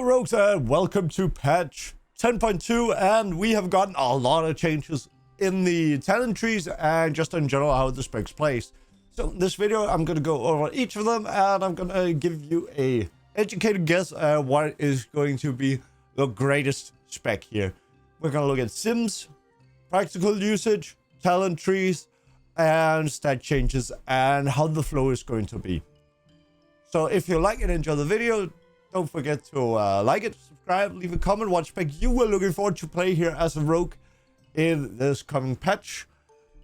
Hello rogues and welcome to patch 10.2, and we have gotten a lot of changes in the talent trees and just in general how the specs plays. So in this video I'm going to go over each of them and I'm going to give you a educated guess at what is going to be the greatest spec here. We're going to look at sims, practical usage, talent trees, and stat changes and how the flow is going to be. So if you like and enjoy the video, don't forget to like it, subscribe, leave a comment what spec you were looking forward to play here as a rogue in this coming patch.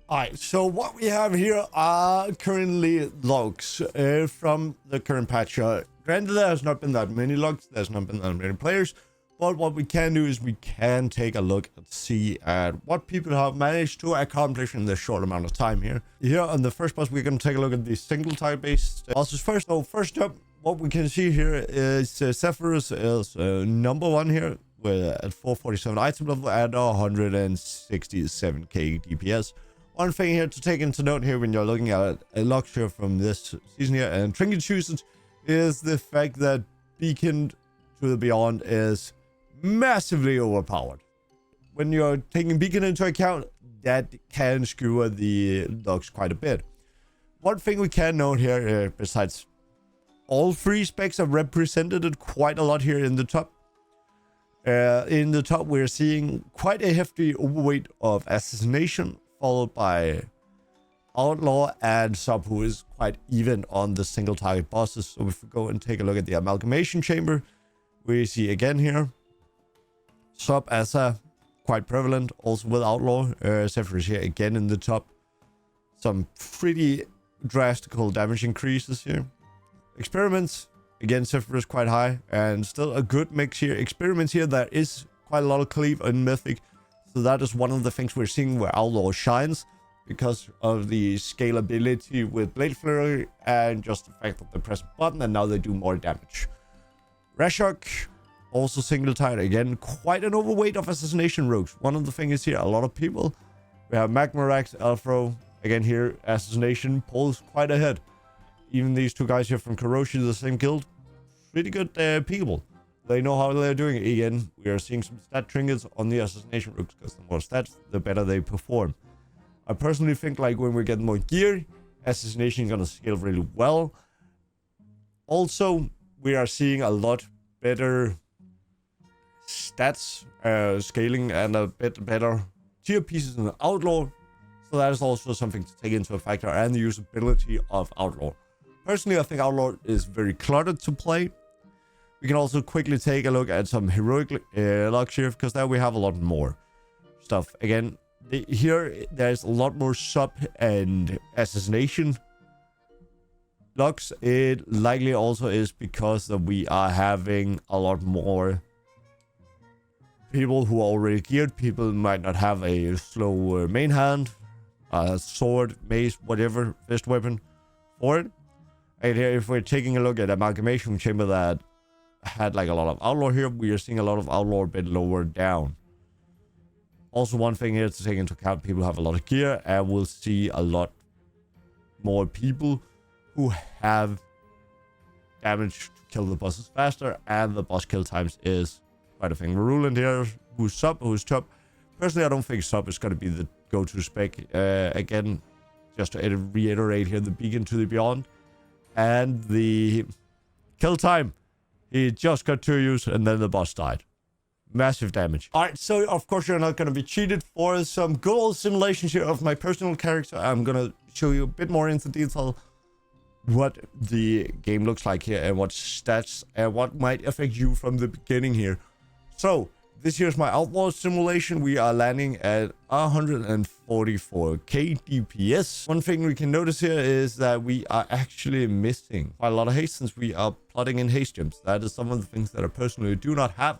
Alright, so what we have here are currently logs from the current patch. Granted, there has not been that many logs, there's not been that many players, but what we can do is we can take a look and see at what people have managed to accomplish in this short amount of time here. Here on the first boss, we're going to take a look at the single type based bosses first. So first up, what we can see here is Zephyrus is number one here at 447 item level and 167k DPS. One thing here to take into note here when you're looking at a logs here from this season here and trinket usage is the fact that Beacon to the Beyond is massively overpowered. When you're taking Beacon into account, that can skewer the logs quite a bit. One thing we can note here, besides all three specs are represented quite a lot here in the top. In the top, we're seeing quite a hefty overweight of assassination, followed by outlaw and sub, who is quite even on the single target bosses. So if we go and take a look at the amalgamation chamber, we see again here sub as a quite prevalent, also with outlaw. Zephyrus here again in the top. Some pretty drastical damage increases here. Experiments, again, Zephyrus quite high, and still a good mix here. Experiments here, there is quite a lot of cleave in Mythic, so that is one of the things we're seeing where outlaw shines, because of the scalability with Blade Flurry, and just the fact that they press a button and now they do more damage. Rashok, also single target, again, quite an overweight of assassination rogues. One of the things here, a lot of people, we have Magmarax, Alfro, again here, assassination pulls quite ahead. Even these two guys here from Karoshi, the same guild, pretty good people. They know how they're doing it. Again, we are seeing some stat trinkets on the assassination rogues, because the more stats, the better they perform. I personally think like when we get more gear, assassination is going to scale really well. Also, we are seeing a lot better stats scaling and a bit better tier pieces in the outlaw. So that is also something to take into a factor, and the usability of outlaw. Personally, I think outlaw is very cluttered to play. We can also quickly take a look at some heroic logs here, because there we have a lot more stuff. Again, here there's a lot more sub and assassination logs. It likely also is because that we are having a lot more people who are already geared. People might not have a slow main hand, sword, mace, whatever, fist weapon for it. And here, if we're taking a look at amalgamation chamber that had like a lot of outlaw here, we are seeing a lot of outlaw a bit lower down. Also, one thing here to take into account, people have a lot of gear, and we'll see a lot more people who have damage to kill the bosses faster, and the boss kill times is quite a thing. Maruland here, who's sub, who's top. Personally, I don't think sub is going to be the go-to spec. Again, just to reiterate here, the Beacon to the Beyond and the kill time. He just got 2 use and then the boss died. Massive damage. Alright, so of course you're not going to be cheated. For some good old simulation here of my personal character, I'm going to show you a bit more into detail what the game looks like here and what stats and what might affect you from the beginning here. So this here's my outlaw simulation. We are landing at 144k DPS. One thing we can notice here is that we are actually missing quite a lot of haste, since we are plotting in haste gems. That is some of the things that I personally do not have,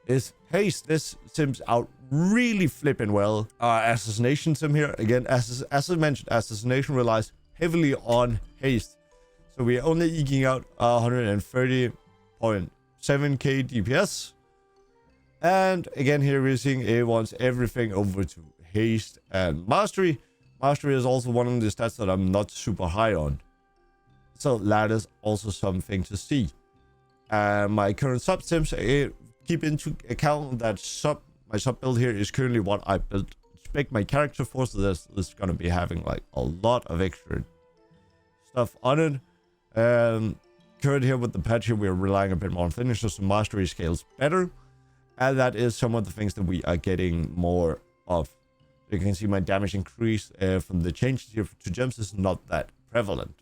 is haste. This sims out really flipping well. Assassination sim here, again, as I mentioned, assassination relies heavily on haste. So we are only eking out 130.7k DPS. And again, here we're seeing it wants everything over to haste and mastery. Mastery is also one of the stats that I'm not super high on. So that is also something to see. My current sub sims, keep into account that my sub build here is currently what I built spec my character for, so this is gonna be having like a lot of extra stuff on it. Current here with the patch here, we're relying a bit more on finishers and mastery scales better, and that is some of the things that we are getting more of. You can see my damage increase from the changes here to gems is not that prevalent.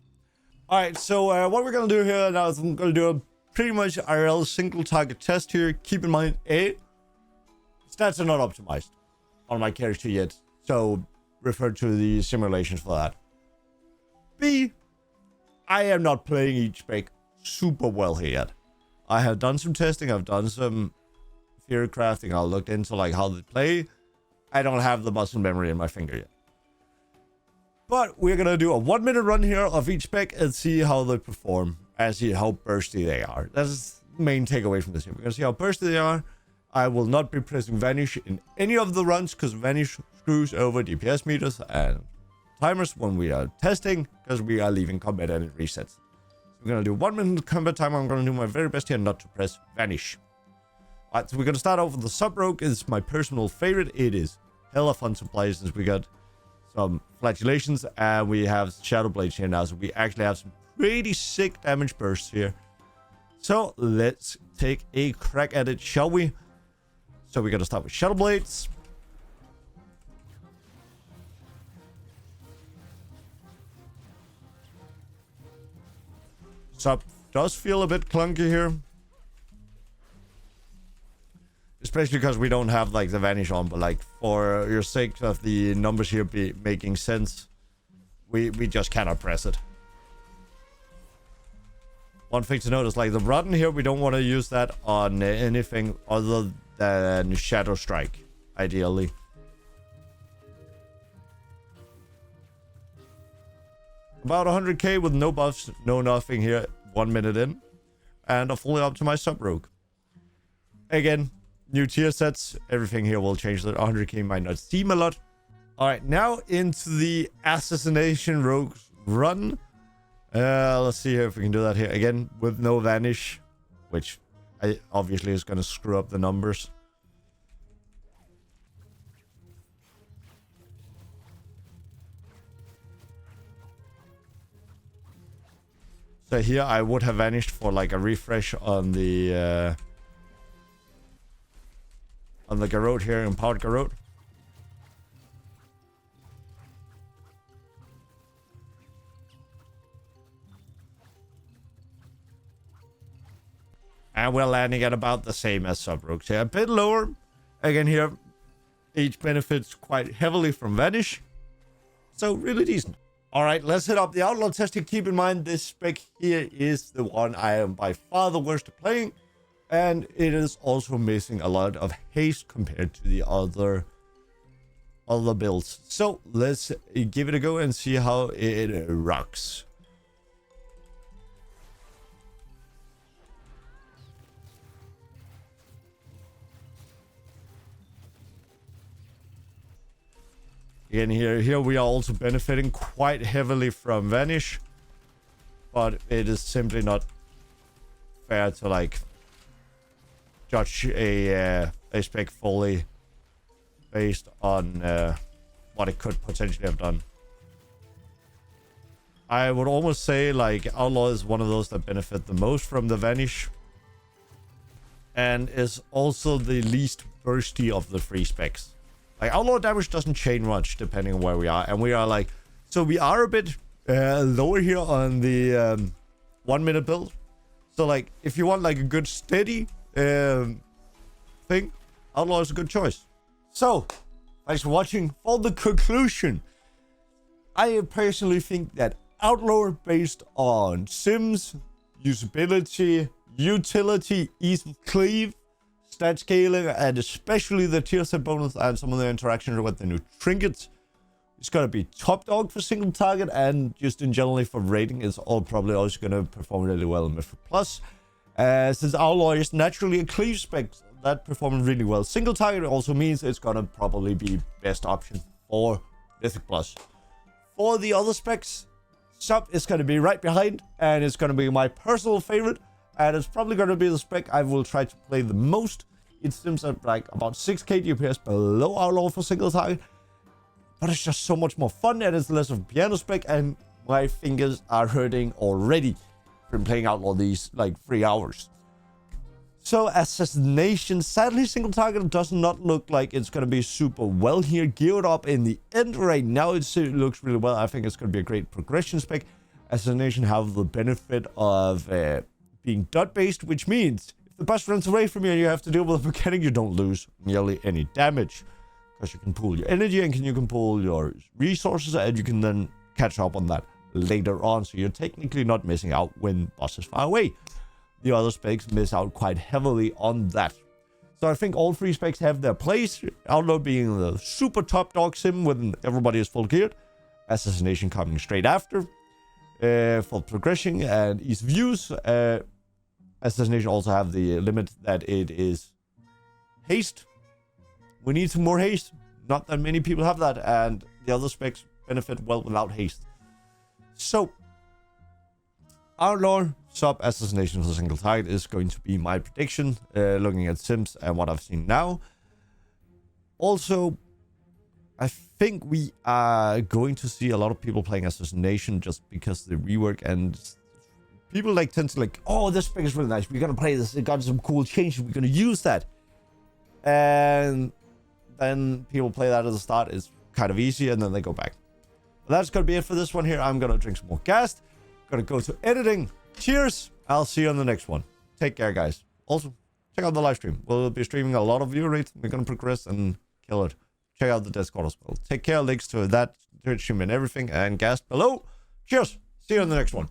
All right, so what we're gonna do here now is I'm gonna do a pretty much IRL single target test here. Keep in mind, A, stats are not optimized on my character yet, so refer to the simulations for that. B, I am not playing each spec super well here yet. I have done some testing, I've done some theory crafting, I looked into like how they play. I don't have the muscle memory in my finger yet. But we're gonna do a 1 minute run here of each spec and see how they perform and see how bursty they are. That's the main takeaway from this here. We're gonna see how bursty they are. I will not be pressing Vanish in any of the runs because Vanish screws over DPS meters and timers when we are testing, because we are leaving combat and it resets. So we're gonna do 1 minute combat time. I'm gonna do my very best here not to press Vanish. Alright, so we're gonna start off with the sub rogue. It's my personal favorite. It is hella fun to play since we got some flagellations and we have shadow blades here now, so we actually have some pretty sick damage bursts here. So let's take a crack at it, shall we? So we're gonna start with shadow blades. Sub does feel a bit clunky here, especially because we don't have like the Vanish on, but like for your sake of the numbers here be making sense, we just cannot press it. One thing to note is like the rotten here, we don't want to use that on anything other than Shadow Strike, ideally. About 100k with no buffs, no nothing here, 1 minute in, and a fully optimized sub rogue. Again, new tier sets, everything here will change. That 100k might not seem a lot. All right, now into the assassination rogue run. Let's see here if we can do that here again with no Vanish, which obviously is going to screw up the numbers. So here I would have vanished for like a refresh on the Garrote here, empowered Garrote. And we're landing at about the same as sub rogues here, a bit lower. Again here, each benefits quite heavily from Vanish, so really decent. All right, let's hit up the outlaw testing. Keep in mind this spec here is the one I am by far the worst at playing, and it is also missing a lot of haste compared to the other builds. So let's give it a go and see how it rocks. Again, here we are also benefiting quite heavily from Vanish, but it is simply not fair to like judge a spec fully based on what it could potentially have done. I would almost say like Outlaw is one of those that benefit the most from the Vanish, and is also the least bursty of the free specs. Like, outlaw damage doesn't change much depending on where we are. And we are like... So we are a bit lower here on the 1 minute build. So, like, if you want, like, a good steady thing, outlaw is a good choice. So, thanks for watching. For the conclusion, I personally think that outlaw based on sims, usability, utility, ease of cleave, stat scaling, and especially the tier set bonus and some of the interaction with the new trinkets, it's gonna be top dog for single target, and just in generally for rating, it's all probably also gonna perform really well in Mythic Plus. Since Outlaw is naturally a cleave spec, that performs really well. Single target also means it's gonna probably be best option for Mythic Plus. For the other specs, sub is gonna be right behind, and it's gonna be my personal favorite. And it's probably going to be the spec I will try to play the most. It seems at like about 6k DPS below outlaw for single target. But it's just so much more fun, and it's less of a piano spec, and my fingers are hurting already from playing outlaw these like 3 hours. So assassination, sadly single target does not look like it's going to be super well here. Geared up in the end right now, it looks really well. I think it's going to be a great progression spec. Assassination have the benefit of being dot based, which means if the boss runs away from you and you have to deal with a mechanic, you don't lose nearly any damage. Because you can pool your energy and you can pool your resources, and you can then catch up on that later on. So you're technically not missing out when bosses far away. The other specs miss out quite heavily on that. So I think all 3 specs have their place. Outlaw being the super top dog sim when everybody is full geared. Assassination coming straight after. For progression and ease of use. Assassination also have the limit that it is haste. We need some more haste. Not that many people have that, and the other specs benefit well without haste. So, outlaw sub assassination for single target is going to be my prediction, looking at sims and what I've seen now. Also, I think we are going to see a lot of people playing assassination just because the rework, and people like tend to like, oh, this spec is really nice. We're gonna play this. It got some cool changes. We're gonna use that, and then people play that at the start. It's kind of easy, and then they go back. But that's going to be it for this one here. I'm going to drink some more gas. Going to go to editing. Cheers. I'll see you on the next one. Take care, guys. Also, check out the live stream. We'll be streaming a lot of view rates. We're going to progress and kill it. Check out the Discord as well. Take care. Links to that, Twitch stream and everything, and gas below. Cheers. See you on the next one.